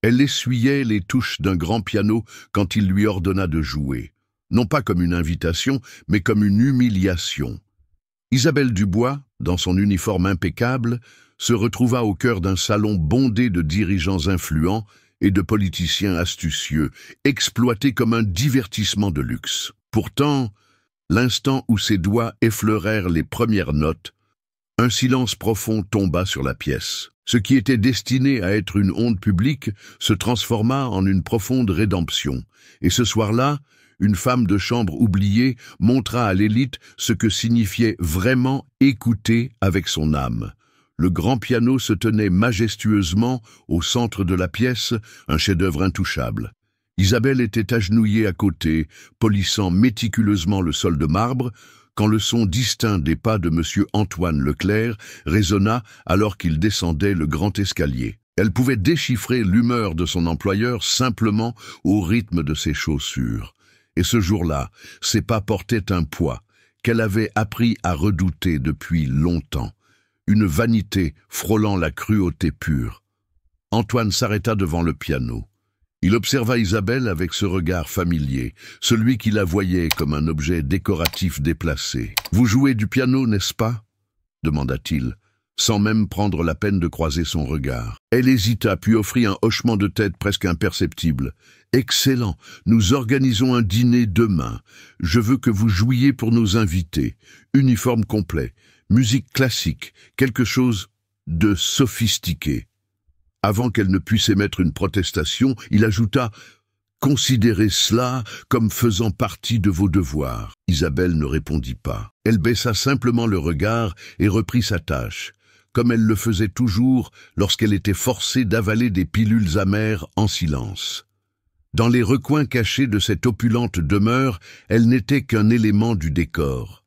Elle essuyait les touches d'un grand piano quand il lui ordonna de jouer, non pas comme une invitation, mais comme une humiliation. Isabelle Dubois, dans son uniforme impeccable, se retrouva au cœur d'un salon bondé de dirigeants influents et de politiciens astucieux, exploités comme un divertissement de luxe. Pourtant, l'instant où ses doigts effleurèrent les premières notes, un silence profond tomba sur la pièce. Ce qui était destiné à être une honte publique se transforma en une profonde rédemption. Et ce soir-là, une femme de chambre oubliée montra à l'élite ce que signifiait vraiment écouter avec son âme. Le grand piano se tenait majestueusement au centre de la pièce, un chef-d'œuvre intouchable. Isabelle était agenouillée à côté, polissant méticuleusement le sol de marbre, quand le son distinct des pas de M. Antoine Leclerc résonna alors qu'il descendait le grand escalier. Elle pouvait déchiffrer l'humeur de son employeur simplement au rythme de ses chaussures. Et ce jour-là, ses pas portaient un poids qu'elle avait appris à redouter depuis longtemps, une vanité frôlant la cruauté pure. Antoine s'arrêta devant le piano. Il observa Isabelle avec ce regard familier, celui qui la voyait comme un objet décoratif déplacé. « Vous jouez du piano, n'est-ce pas ?» demanda-t-il, sans même prendre la peine de croiser son regard. Elle hésita, puis offrit un hochement de tête presque imperceptible. « Excellent, nous organisons un dîner demain. Je veux que vous jouiez pour nos invités. Uniforme complet, musique classique, quelque chose de sophistiqué. » Avant qu'elle ne puisse émettre une protestation, il ajouta « Considérez cela comme faisant partie de vos devoirs. » Isabelle ne répondit pas. Elle baissa simplement le regard et reprit sa tâche, comme elle le faisait toujours lorsqu'elle était forcée d'avaler des pilules amères en silence. Dans les recoins cachés de cette opulente demeure, elle n'était qu'un élément du décor.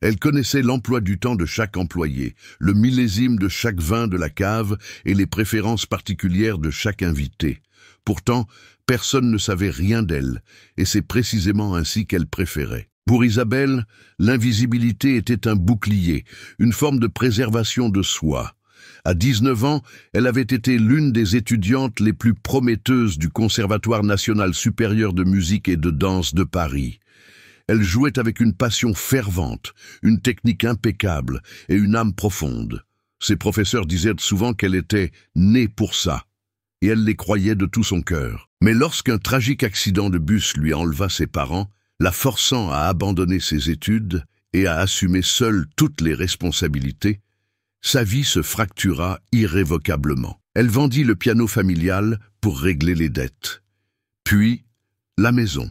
Elle connaissait l'emploi du temps de chaque employé, le millésime de chaque vin de la cave et les préférences particulières de chaque invité. Pourtant, personne ne savait rien d'elle, et c'est précisément ainsi qu'elle préférait. Pour Isabelle, l'invisibilité était un bouclier, une forme de préservation de soi. À 19 ans, elle avait été l'une des étudiantes les plus prometteuses du Conservatoire national supérieur de musique et de danse de Paris. Elle jouait avec une passion fervente, une technique impeccable et une âme profonde. Ses professeurs disaient souvent qu'elle était née pour ça, et elle les croyait de tout son cœur. Mais lorsqu'un tragique accident de bus lui enleva ses parents, la forçant à abandonner ses études et à assumer seule toutes les responsabilités, sa vie se fractura irrévocablement. Elle vendit le piano familial pour régler les dettes, puis la maison,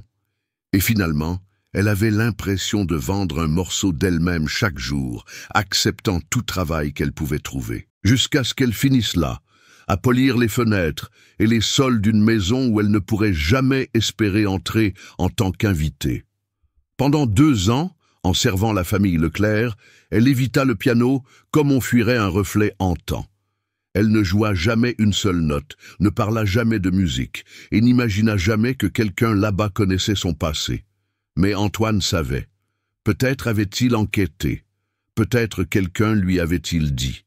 et finalement, elle avait l'impression de vendre un morceau d'elle-même chaque jour, acceptant tout travail qu'elle pouvait trouver. Jusqu'à ce qu'elle finisse là, à polir les fenêtres et les sols d'une maison où elle ne pourrait jamais espérer entrer en tant qu'invitée. Pendant 2 ans, en servant la famille Leclerc, elle évita le piano comme on fuirait un reflet hantant. Elle ne joua jamais une seule note, ne parla jamais de musique, et n'imagina jamais que quelqu'un là-bas connaissait son passé. Mais Antoine savait. Peut-être avait-il enquêté. Peut-être quelqu'un lui avait-il dit.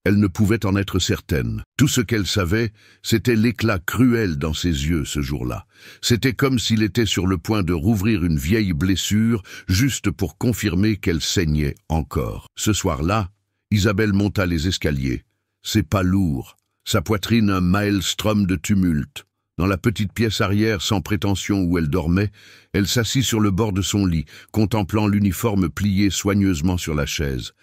Elle ne pouvait en être certaine. Tout ce qu'elle savait, c'était l'éclat cruel dans ses yeux ce jour-là. C'était comme s'il était sur le point de rouvrir une vieille blessure, juste pour confirmer qu'elle saignait encore. Ce soir-là, Isabelle monta les escaliers. Ses pas lourds, sa poitrine un maelstrom de tumulte. Dans la petite pièce arrière sans prétention où elle dormait, elle s'assit sur le bord de son lit, contemplant l'uniforme plié soigneusement sur la chaise.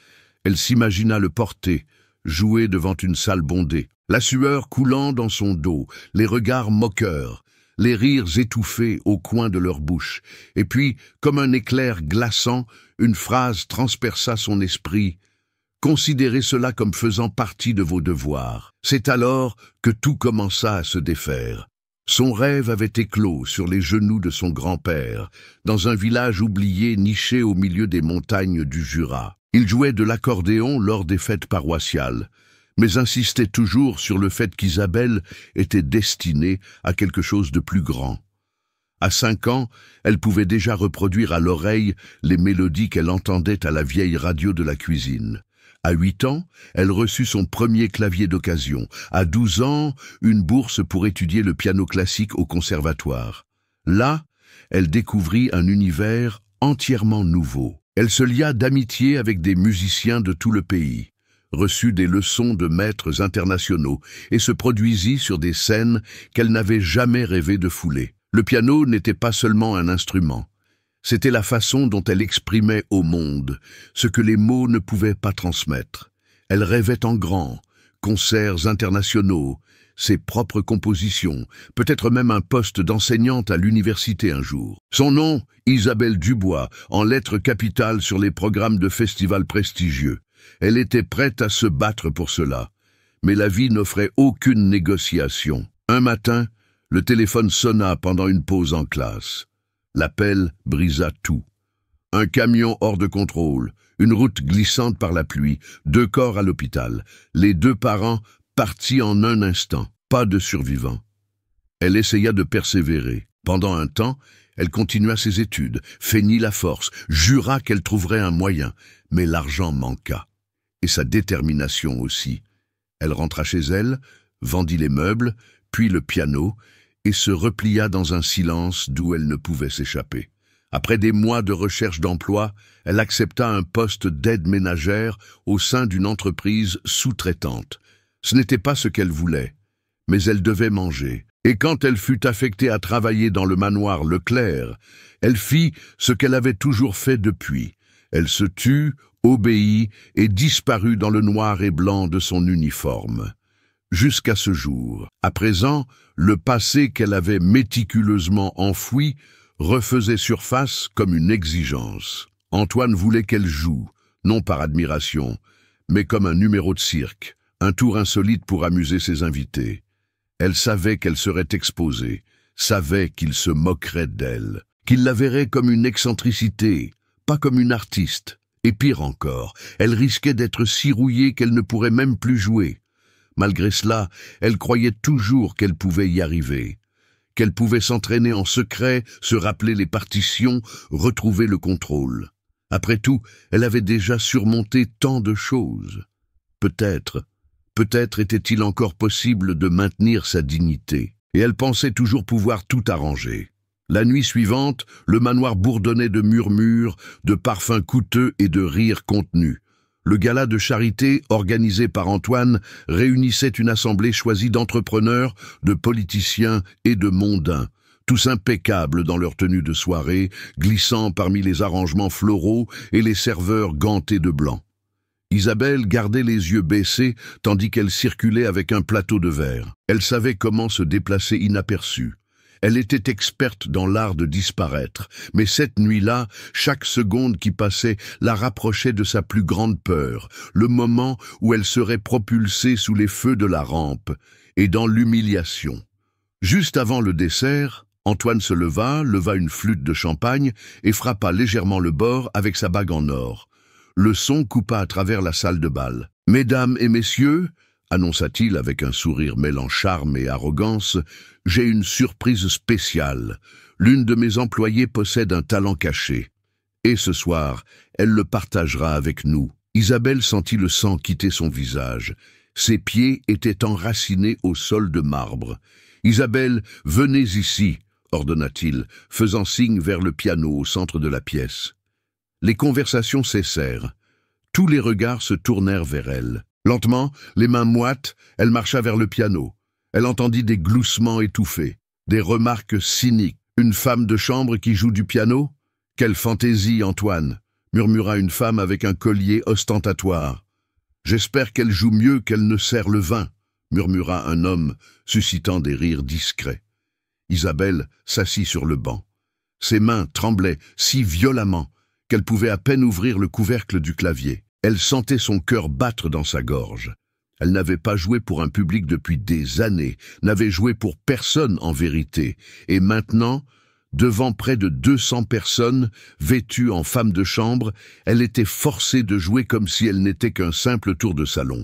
Elle s'imagina le porter, jouer devant une salle bondée, la sueur coulant dans son dos, les regards moqueurs, les rires étouffés au coin de leur bouche. Et puis, comme un éclair glaçant, une phrase transperça son esprit. « Considérez cela comme faisant partie de vos devoirs. » C'est alors que tout commença à se défaire. Son rêve avait éclos sur les genoux de son grand-père, dans un village oublié niché au milieu des montagnes du Jura. Il jouait de l'accordéon lors des fêtes paroissiales, mais insistait toujours sur le fait qu'Isabelle était destinée à quelque chose de plus grand. À 5 ans, elle pouvait déjà reproduire à l'oreille les mélodies qu'elle entendait à la vieille radio de la cuisine. À 8 ans, elle reçut son premier clavier d'occasion. À 12 ans, une bourse pour étudier le piano classique au conservatoire. Là, elle découvrit un univers entièrement nouveau. Elle se lia d'amitié avec des musiciens de tout le pays, reçut des leçons de maîtres internationaux et se produisit sur des scènes qu'elle n'avait jamais rêvé de fouler. Le piano n'était pas seulement un instrument. C'était la façon dont elle exprimait au monde ce que les mots ne pouvaient pas transmettre. Elle rêvait en grand, concerts internationaux, ses propres compositions, peut-être même un poste d'enseignante à l'université un jour. Son nom, Isabelle Dubois, en lettres capitales sur les programmes de festivals prestigieux. Elle était prête à se battre pour cela. Mais la vie n'offrait aucune négociation. Un matin, le téléphone sonna pendant une pause en classe. L'appel brisa tout. Un camion hors de contrôle, une route glissante par la pluie, 2 corps à l'hôpital, les 2 parents partis en un instant, pas de survivants. Elle essaya de persévérer. Pendant un temps, elle continua ses études, feignit la force, jura qu'elle trouverait un moyen, mais l'argent manqua. Et sa détermination aussi. Elle rentra chez elle, vendit les meubles, puis le piano, et se replia dans un silence d'où elle ne pouvait s'échapper. Après des mois de recherche d'emploi, elle accepta un poste d'aide ménagère au sein d'une entreprise sous-traitante. Ce n'était pas ce qu'elle voulait, mais elle devait manger. Et quand elle fut affectée à travailler dans le manoir Leclerc, elle fit ce qu'elle avait toujours fait depuis. Elle se tut, obéit et disparut dans le noir et blanc de son uniforme. Jusqu'à ce jour. À présent, le passé qu'elle avait méticuleusement enfoui refaisait surface comme une exigence. Antoine voulait qu'elle joue, non par admiration, mais comme un numéro de cirque, un tour insolite pour amuser ses invités. Elle savait qu'elle serait exposée, savait qu'il se moquerait d'elle, qu'il la verrait comme une excentricité, pas comme une artiste. Et pire encore, elle risquait d'être si rouillée qu'elle ne pourrait même plus jouer. Malgré cela, elle croyait toujours qu'elle pouvait y arriver, qu'elle pouvait s'entraîner en secret, se rappeler les partitions, retrouver le contrôle. Après tout, elle avait déjà surmonté tant de choses. Peut-être était-il encore possible de maintenir sa dignité, et elle pensait toujours pouvoir tout arranger. La nuit suivante, le manoir bourdonnait de murmures, de parfums coûteux et de rires contenus. Le gala de charité, organisé par Antoine, réunissait une assemblée choisie d'entrepreneurs, de politiciens et de mondains, tous impeccables dans leur tenue de soirée, glissant parmi les arrangements floraux et les serveurs gantés de blanc. Isabelle gardait les yeux baissés tandis qu'elle circulait avec un plateau de verre. Elle savait comment se déplacer inaperçue. Elle était experte dans l'art de disparaître, mais cette nuit-là, chaque seconde qui passait la rapprochait de sa plus grande peur, le moment où elle serait propulsée sous les feux de la rampe et dans l'humiliation. Juste avant le dessert, Antoine se leva une flûte de champagne et frappa légèrement le bord avec sa bague en or. Le son coupa à travers la salle de bal. « Mesdames et messieurs », annonça-t-il avec un sourire mêlant charme et arrogance, « j'ai une surprise spéciale. L'une de mes employées possède un talent caché. Et ce soir, elle le partagera avec nous. » Isabelle sentit le sang quitter son visage. Ses pieds étaient enracinés au sol de marbre. « Isabelle, venez ici », ordonna-t-il, faisant signe vers le piano au centre de la pièce. Les conversations cessèrent. Tous les regards se tournèrent vers elle. Lentement, les mains moites, elle marcha vers le piano. Elle entendit des gloussements étouffés, des remarques cyniques. « Une femme de chambre qui joue du piano ? Quelle fantaisie, Antoine !» murmura une femme avec un collier ostentatoire. « J'espère qu'elle joue mieux qu'elle ne sert le vin !» murmura un homme, suscitant des rires discrets. Isabelle s'assit sur le banc. Ses mains tremblaient si violemment qu'elle pouvait à peine ouvrir le couvercle du clavier. Elle sentait son cœur battre dans sa gorge. Elle n'avait pas joué pour un public depuis des années, n'avait joué pour personne en vérité, et maintenant, devant près de 200 personnes, vêtues en femme de chambre, elle était forcée de jouer comme si elle n'était qu'un simple tour de salon.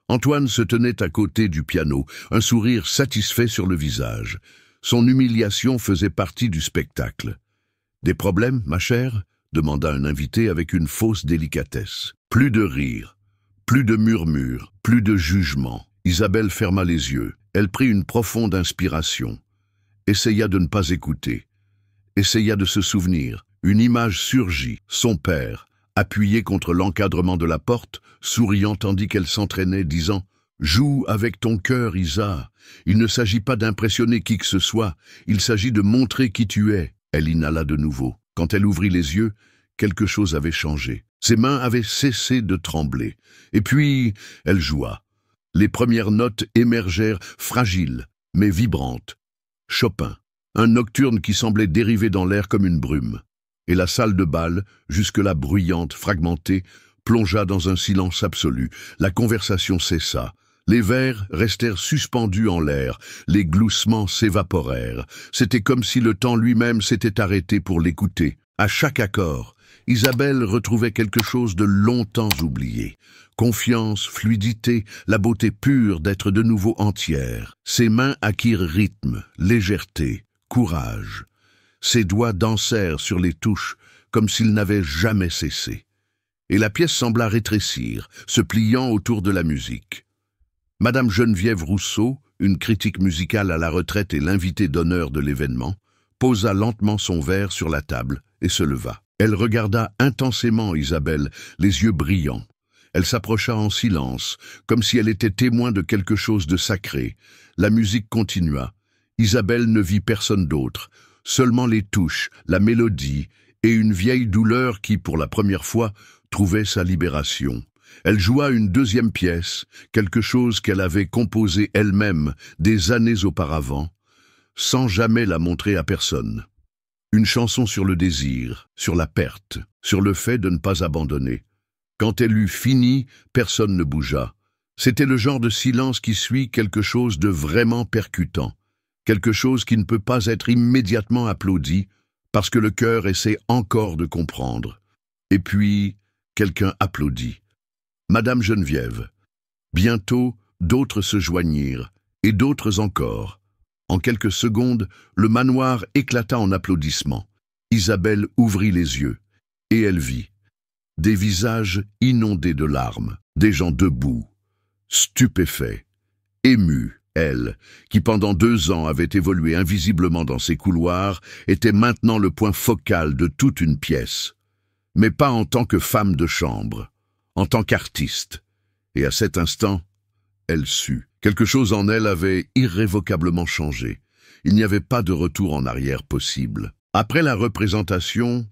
Antoine se tenait à côté du piano, un sourire satisfait sur le visage. Son humiliation faisait partie du spectacle. « Des problèmes, ma chère ?» demanda un invité avec une fausse délicatesse. Plus de rire. Plus de murmures, plus de jugement. Isabelle ferma les yeux. Elle prit une profonde inspiration. Essaya de ne pas écouter. Essaya de se souvenir. Une image surgit. Son père, appuyé contre l'encadrement de la porte, souriant tandis qu'elle s'entraînait, disant « Joue avec ton cœur, Isa. Il ne s'agit pas d'impressionner qui que ce soit. Il s'agit de montrer qui tu es. » Elle inhala de nouveau. Quand elle ouvrit les yeux, quelque chose avait changé. Ses mains avaient cessé de trembler. Et puis, elle joua. Les premières notes émergèrent fragiles, mais vibrantes. Chopin, un nocturne qui semblait dériver dans l'air comme une brume. Et la salle de bal, jusque-là bruyante, fragmentée, plongea dans un silence absolu. La conversation cessa. Les vers restèrent suspendus en l'air, les gloussements s'évaporèrent. C'était comme si le temps lui-même s'était arrêté pour l'écouter. À chaque accord, Isabelle retrouvait quelque chose de longtemps oublié. Confiance, fluidité, la beauté pure d'être de nouveau entière. Ses mains acquirent rythme, légèreté, courage. Ses doigts dansèrent sur les touches comme s'ils n'avaient jamais cessé. Et la pièce sembla rétrécir, se pliant autour de la musique. Madame Geneviève Rousseau, une critique musicale à la retraite et l'invitée d'honneur de l'événement, posa lentement son verre sur la table et se leva. Elle regarda intensément Isabelle, les yeux brillants. Elle s'approcha en silence, comme si elle était témoin de quelque chose de sacré. La musique continua. Isabelle ne vit personne d'autre, seulement les touches, la mélodie et une vieille douleur qui, pour la première fois, trouvait sa libération. Elle joua une deuxième pièce, quelque chose qu'elle avait composé elle-même des années auparavant, sans jamais la montrer à personne. Une chanson sur le désir, sur la perte, sur le fait de ne pas abandonner. Quand elle eut fini, personne ne bougea. C'était le genre de silence qui suit quelque chose de vraiment percutant, quelque chose qui ne peut pas être immédiatement applaudi, parce que le cœur essaie encore de comprendre. Et puis, quelqu'un applaudit. Madame Geneviève. Bientôt, d'autres se joignirent, et d'autres encore. En quelques secondes, le manoir éclata en applaudissements. Isabelle ouvrit les yeux, et elle vit. Des visages inondés de larmes, des gens debout, stupéfaits, émus. Elle, qui pendant 2 ans avait évolué invisiblement dans ces couloirs, était maintenant le point focal de toute une pièce. Mais pas en tant que femme de chambre, en tant qu'artiste. Et à cet instant, elle sut. Quelque chose en elle avait irrévocablement changé. Il n'y avait pas de retour en arrière possible. Après la représentation,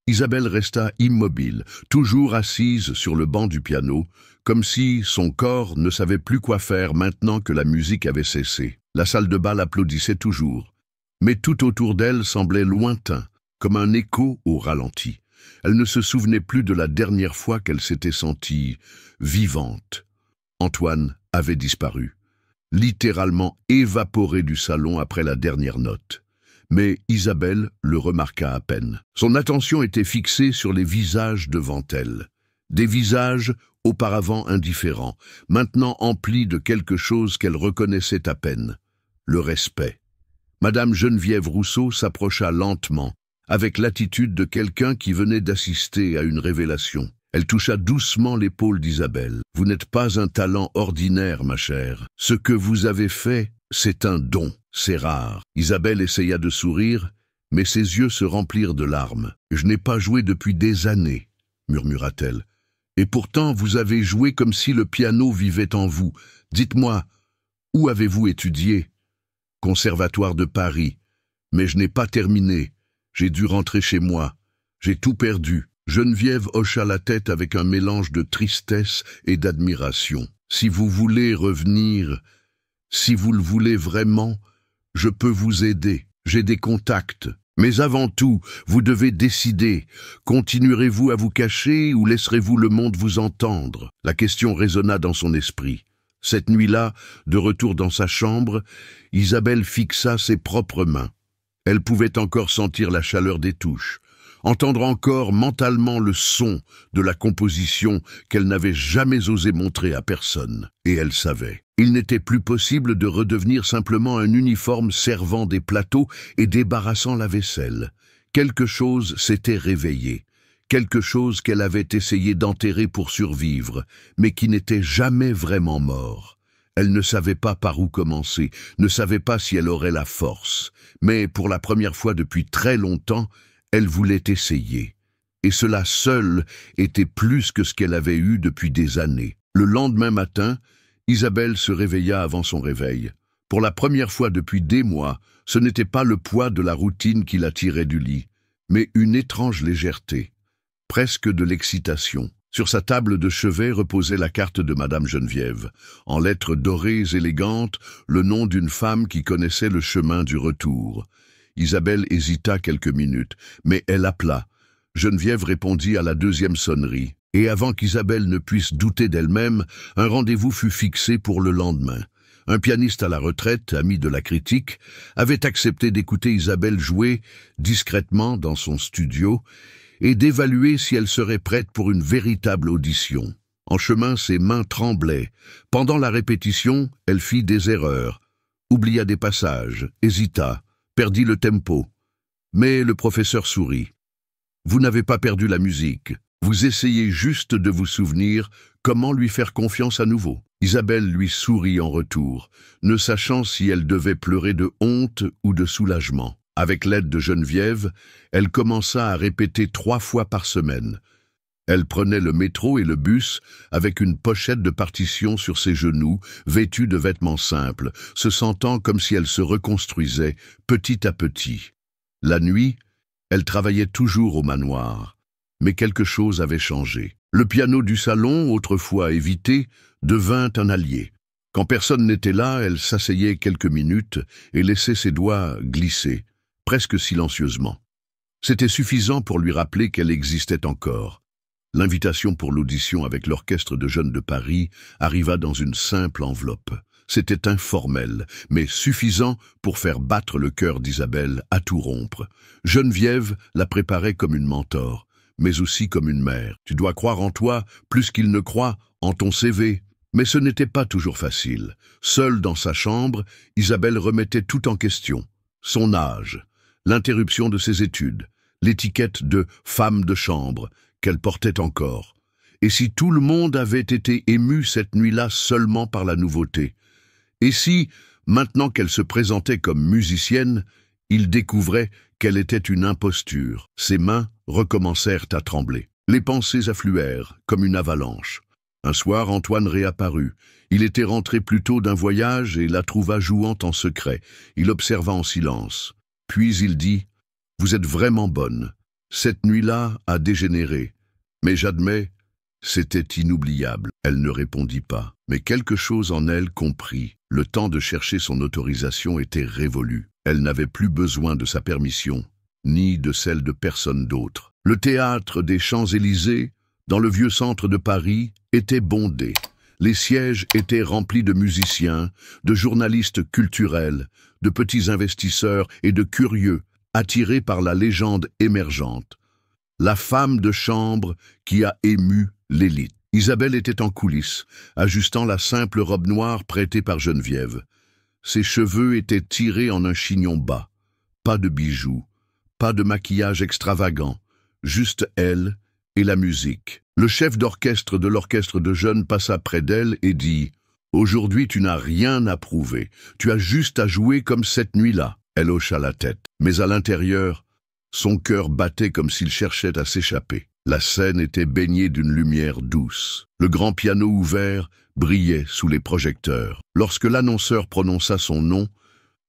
Isabelle resta immobile, toujours assise sur le banc du piano, comme si son corps ne savait plus quoi faire maintenant que la musique avait cessé. La salle de bal applaudissait toujours, mais tout autour d'elle semblait lointain, comme un écho au ralenti. Elle ne se souvenait plus de la dernière fois qu'elle s'était sentie vivante. Antoine avait disparu, littéralement évaporé du salon après la dernière note. Mais Isabelle le remarqua à peine. Son attention était fixée sur les visages devant elle. Des visages auparavant indifférents, maintenant emplis de quelque chose qu'elle reconnaissait à peine. Le respect. Madame Geneviève Rousseau s'approcha lentement, avec l'attitude de quelqu'un qui venait d'assister à une révélation. Elle toucha doucement l'épaule d'Isabelle. « Vous n'êtes pas un talent ordinaire, ma chère. Ce que vous avez fait, c'est un don. C'est rare. » Isabelle essaya de sourire, mais ses yeux se remplirent de larmes. « Je n'ai pas joué depuis des années, » murmura-t-elle. « Et pourtant, vous avez joué comme si le piano vivait en vous. Dites-moi, où avez-vous étudié ? » ?»« Conservatoire de Paris. Mais je n'ai pas terminé. J'ai dû rentrer chez moi. J'ai tout perdu. » Geneviève hocha la tête avec un mélange de tristesse et d'admiration. « Si vous voulez revenir, si vous le voulez vraiment, je peux vous aider. J'ai des contacts. Mais avant tout, vous devez décider. Continuerez-vous à vous cacher ou laisserez-vous le monde vous entendre ?» La question résonna dans son esprit. Cette nuit-là, de retour dans sa chambre, Isabelle fixa ses propres mains. Elle pouvait encore sentir la chaleur des touches, entendre encore mentalement le son de la composition qu'elle n'avait jamais osé montrer à personne. Et elle savait. Il n'était plus possible de redevenir simplement un uniforme servant des plateaux et débarrassant la vaisselle. Quelque chose s'était réveillé. quelque chose qu'elle avait essayé d'enterrer pour survivre, mais qui n'était jamais vraiment mort. Elle ne savait pas par où commencer, ne savait pas si elle aurait la force, mais pour la première fois depuis très longtemps, elle voulait essayer. Et cela seul était plus que ce qu'elle avait eu depuis des années. Le lendemain matin, Isabelle se réveilla avant son réveil. Pour la première fois depuis des mois, ce n'était pas le poids de la routine qui la tirait du lit, mais une étrange légèreté, presque de l'excitation. Sur sa table de chevet reposait la carte de Madame Geneviève, en lettres dorées élégantes, le nom d'une femme qui connaissait le chemin du retour. Isabelle hésita quelques minutes, mais elle appela. Geneviève répondit à la deuxième sonnerie, et avant qu'Isabelle ne puisse douter d'elle-même, un rendez-vous fut fixé pour le lendemain. Un pianiste à la retraite, ami de la critique, avait accepté d'écouter Isabelle jouer discrètement dans son studio et d'évaluer si elle serait prête pour une véritable audition. En chemin, ses mains tremblaient. Pendant la répétition, elle fit des erreurs, oublia des passages, hésita, perdit le tempo. Mais le professeur sourit. « Vous n'avez pas perdu la musique. Vous essayez juste de vous souvenir comment lui faire confiance à nouveau. » Isabelle lui sourit en retour, ne sachant si elle devait pleurer de honte ou de soulagement. Avec l'aide de Geneviève, elle commença à répéter 3 fois par semaine. Elle prenait le métro et le bus avec une pochette de partitions sur ses genoux, vêtue de vêtements simples, se sentant comme si elle se reconstruisait petit à petit. La nuit, elle travaillait toujours au manoir, mais quelque chose avait changé. Le piano du salon, autrefois évité, devint un allié. Quand personne n'était là, elle s'asseyait quelques minutes et laissait ses doigts glisser, presque silencieusement. C'était suffisant pour lui rappeler qu'elle existait encore. L'invitation pour l'audition avec l'Orchestre de Jeunes de Paris arriva dans une simple enveloppe. C'était informel, mais suffisant pour faire battre le cœur d'Isabelle à tout rompre. Geneviève la préparait comme une mentor, mais aussi comme une mère. Tu dois croire en toi plus qu'il ne croit en ton CV. Mais ce n'était pas toujours facile. Seule dans sa chambre, Isabelle remettait tout en question. Son âge, l'interruption de ses études, l'étiquette de « femme de chambre » qu'elle portait encore. Et si tout le monde avait été ému cette nuit-là seulement par la nouveauté? Et si, maintenant qu'elle se présentait comme musicienne, il découvrait qu'elle était une imposture? Ses mains recommencèrent à trembler. Les pensées affluèrent, comme une avalanche. Un soir, Antoine réapparut. Il était rentré plus tôt d'un voyage et la trouva jouant en secret. Il observa en silence. Puis il dit « Vous êtes vraiment bonne. Cette nuit-là a dégénéré. Mais j'admets, c'était inoubliable. » Elle ne répondit pas. Mais quelque chose en elle comprit. Le temps de chercher son autorisation était révolu. Elle n'avait plus besoin de sa permission, ni de celle de personne d'autre. Le théâtre des Champs-Élysées, dans le vieux centre de Paris, était bondé. Les sièges étaient remplis de musiciens, de journalistes culturels, de petits investisseurs et de curieux, attirés par la légende émergente. La femme de chambre qui a ému l'élite. Isabelle était en coulisses, ajustant la simple robe noire prêtée par Geneviève. Ses cheveux étaient tirés en un chignon bas. Pas de bijoux, pas de maquillage extravagant, juste elle et la musique. Le chef d'orchestre de l'orchestre de jeunes passa près d'elle et dit « Aujourd'hui, tu n'as rien à prouver. Tu as juste à jouer comme cette nuit-là. » Elle hocha la tête. Mais à l'intérieur, son cœur battait comme s'il cherchait à s'échapper. La scène était baignée d'une lumière douce. Le grand piano ouvert brillait sous les projecteurs. Lorsque l'annonceur prononça son nom,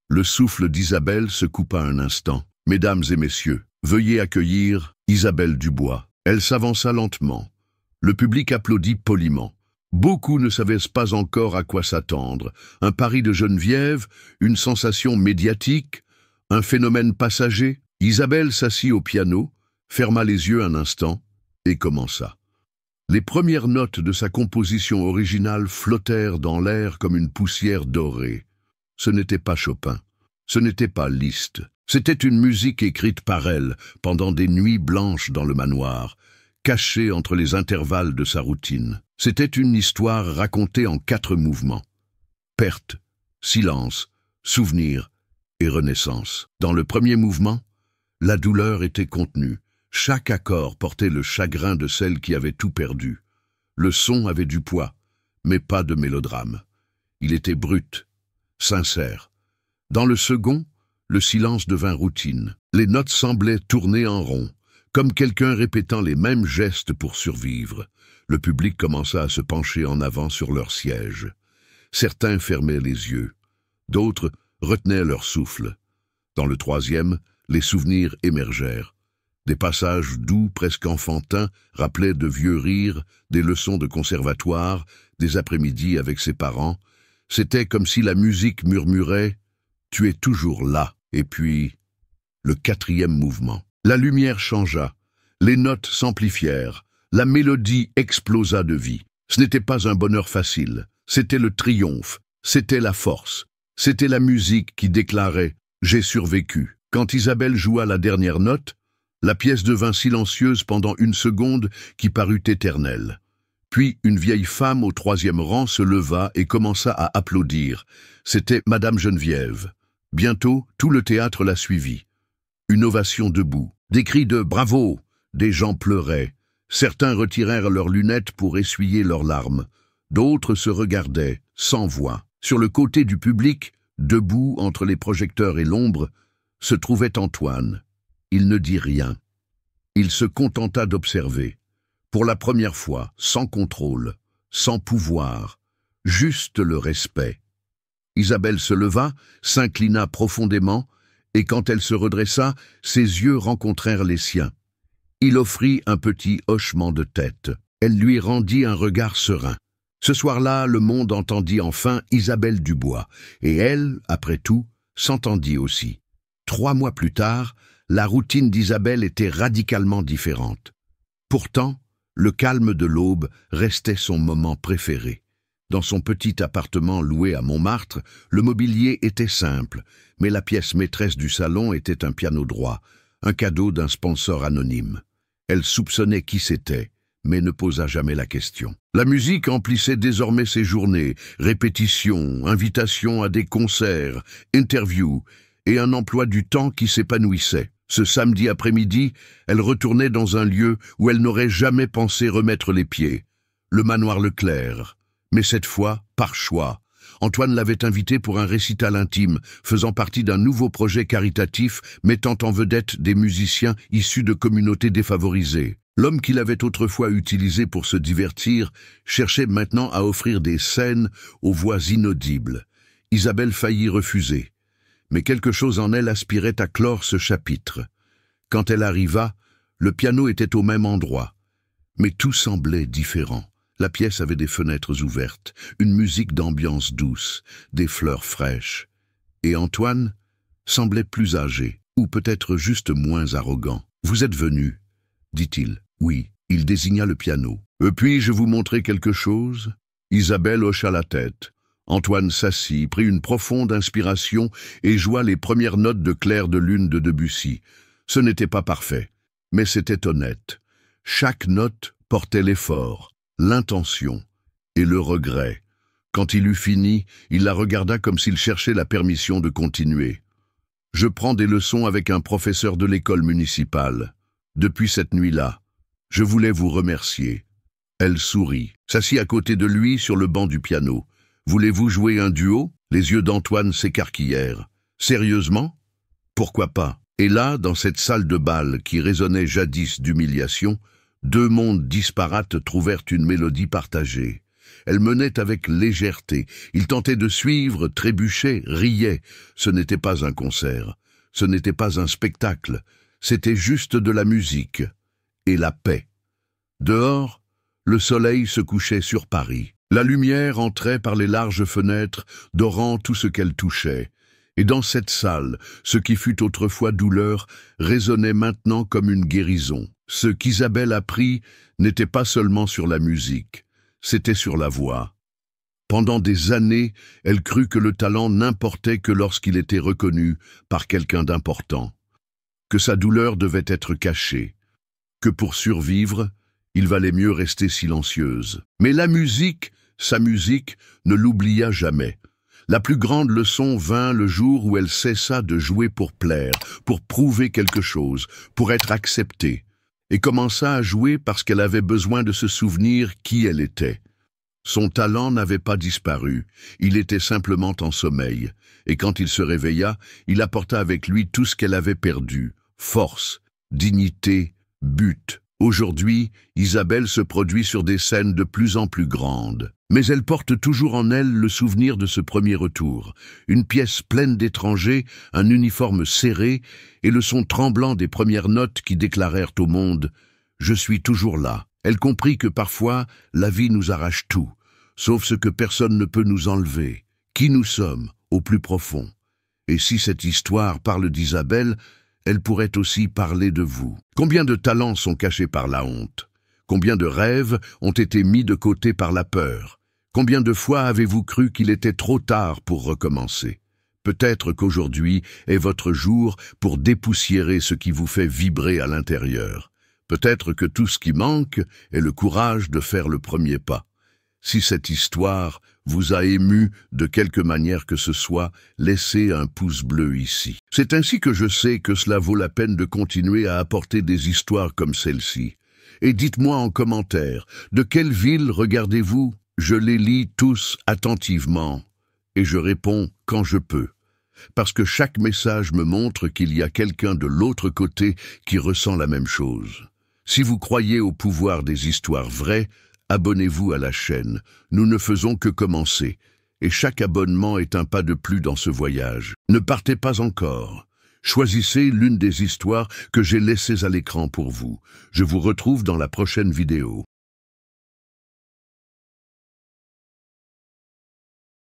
le souffle d'Isabelle se coupa un instant. « Mesdames et messieurs, veuillez accueillir Isabelle Dubois. » Elle s'avança lentement. Le public applaudit poliment. Beaucoup ne savaient pas encore à quoi s'attendre. Un pari de Geneviève, une sensation médiatique, un phénomène passager. Isabelle s'assit au piano, ferma les yeux un instant et commença. Les premières notes de sa composition originale flottèrent dans l'air comme une poussière dorée. Ce n'était pas Chopin, ce n'était pas Liszt. C'était une musique écrite par elle pendant des nuits blanches dans le manoir, cachée entre les intervalles de sa routine. C'était une histoire racontée en 4 mouvements. Perte, silence, souvenir et renaissance. Dans le premier mouvement, la douleur était contenue, Chaque accord portait le chagrin de celle qui avait tout perdu. Le son avait du poids, mais pas de mélodrame. Il était brut, sincère. Dans le second, le silence devint routine. Les notes semblaient tourner en rond, comme quelqu'un répétant les mêmes gestes pour survivre. Le public commença à se pencher en avant sur leur siège. Certains fermaient les yeux, d'autres retenaient leur souffle. Dans le troisième, les souvenirs émergèrent. Des passages doux, presque enfantins, rappelaient de vieux rires, des leçons de conservatoire, des après-midi avec ses parents. C'était comme si la musique murmurait « Tu es toujours là ». Et puis, le quatrième mouvement. La lumière changea, les notes s'amplifièrent, la mélodie explosa de vie. Ce n'était pas un bonheur facile, c'était le triomphe, c'était la force, c'était la musique qui déclarait « J'ai survécu ». Quand Isabelle joua la dernière note, la pièce devint silencieuse pendant une seconde qui parut éternelle. Puis une vieille femme au troisième rang se leva et commença à applaudir. C'était Madame Geneviève. Bientôt, tout le théâtre la suivit. Une ovation debout, des cris de « bravo », des gens pleuraient. Certains retirèrent leurs lunettes pour essuyer leurs larmes. D'autres se regardaient, sans voix. Sur le côté du public, debout entre les projecteurs et l'ombre, se trouvait Antoine. Il ne dit rien. Il se contenta d'observer. Pour la première fois, sans contrôle, sans pouvoir, juste le respect. Isabelle se leva, s'inclina profondément, et quand elle se redressa, ses yeux rencontrèrent les siens. Il offrit un petit hochement de tête. Elle lui rendit un regard serein. Ce soir-là, le monde entendit enfin Isabelle Dubois, et elle, après tout, s'entendit aussi. 3 mois plus tard, la routine d'Isabelle était radicalement différente. Pourtant, le calme de l'aube restait son moment préféré. Dans son petit appartement loué à Montmartre, le mobilier était simple, mais la pièce maîtresse du salon était un piano droit, un cadeau d'un sponsor anonyme. Elle soupçonnait qui c'était, mais ne posa jamais la question. La musique emplissait désormais ses journées, répétitions, invitations à des concerts, interviews, et un emploi du temps qui s'épanouissait. Ce samedi après-midi, elle retournait dans un lieu où elle n'aurait jamais pensé remettre les pieds, le manoir Leclerc. Mais cette fois, par choix, Antoine l'avait invitée pour un récital intime, faisant partie d'un nouveau projet caritatif mettant en vedette des musiciens issus de communautés défavorisées. L'homme qu'il avait autrefois utilisé pour se divertir cherchait maintenant à offrir des scènes aux voix inaudibles. Isabelle faillit refuser. Mais quelque chose en elle aspirait à clore ce chapitre. Quand elle arriva, le piano était au même endroit. Mais tout semblait différent. La pièce avait des fenêtres ouvertes, une musique d'ambiance douce, des fleurs fraîches. Et Antoine semblait plus âgé, ou peut-être juste moins arrogant. « Vous êtes venu ?» dit-il. « Oui. » Il désigna le piano. « Puis-je vous montrer quelque chose ?» Isabelle hocha la tête. Antoine s'assit, prit une profonde inspiration et joua les premières notes de Clair de lune de Debussy. Ce n'était pas parfait, mais c'était honnête. Chaque note portait l'effort, l'intention et le regret. Quand il eut fini, il la regarda comme s'il cherchait la permission de continuer. « Je prends des leçons avec un professeur de l'école municipale. Depuis cette nuit-là, je voulais vous remercier. » Elle sourit, s'assit à côté de lui sur le banc du piano. « Voulez-vous jouer un duo ?» Les yeux d'Antoine s'écarquillèrent. « Sérieusement ? Pourquoi pas ?» Et là, dans cette salle de bal qui résonnait jadis d'humiliation, 2 mondes disparates trouvèrent une mélodie partagée. Elle menait avec légèreté. Il tentait de suivre, trébuchait, riait. Ce n'était pas un concert. Ce n'était pas un spectacle. C'était juste de la musique. Et la paix. Dehors, le soleil se couchait sur Paris. La lumière entrait par les larges fenêtres, dorant tout ce qu'elle touchait. Et dans cette salle, ce qui fut autrefois douleur résonnait maintenant comme une guérison. Ce qu'Isabelle apprit n'était pas seulement sur la musique, c'était sur la voix. Pendant des années, elle crut que le talent n'importait que lorsqu'il était reconnu par quelqu'un d'important, que sa douleur devait être cachée, que pour survivre, il valait mieux rester silencieuse. Mais la musique, sa musique, ne l'oublia jamais. La plus grande leçon vint le jour où elle cessa de jouer pour plaire, pour prouver quelque chose, pour être acceptée. et commença à jouer parce qu'elle avait besoin de se souvenir qui elle était. Son talent n'avait pas disparu, il était simplement en sommeil, et quand il se réveilla, il apporta avec lui tout ce qu'elle avait perdu, force, dignité, but. Aujourd'hui, Isabelle se produit sur des scènes de plus en plus grandes. Mais elle porte toujours en elle le souvenir de ce premier retour, une pièce pleine d'étrangers, un uniforme serré et le son tremblant des premières notes qui déclarèrent au monde « Je suis toujours là ». Elle comprit que parfois, la vie nous arrache tout, sauf ce que personne ne peut nous enlever, qui nous sommes, au plus profond. Et si cette histoire parle d'Isabelle, elle pourrait aussi parler de vous. Combien de talents sont cachés par la honte? Combien de rêves ont été mis de côté par la peur? Combien de fois avez-vous cru qu'il était trop tard pour recommencer? Peut-être qu'aujourd'hui est votre jour pour dépoussiérer ce qui vous fait vibrer à l'intérieur. Peut-être que tout ce qui manque est le courage de faire le premier pas. Si cette histoire vous a ému de quelque manière que ce soit, laissez un pouce bleu ici. C'est ainsi que je sais que cela vaut la peine de continuer à apporter des histoires comme celle-ci. Et dites-moi en commentaire, de quelle ville regardez-vous? Je les lis tous attentivement et je réponds quand je peux. Parce que chaque message me montre qu'il y a quelqu'un de l'autre côté qui ressent la même chose. Si vous croyez au pouvoir des histoires vraies, abonnez-vous à la chaîne. Nous ne faisons que commencer. Et chaque abonnement est un pas de plus dans ce voyage. Ne partez pas encore. Choisissez l'une des histoires que j'ai laissées à l'écran pour vous. Je vous retrouve dans la prochaine vidéo.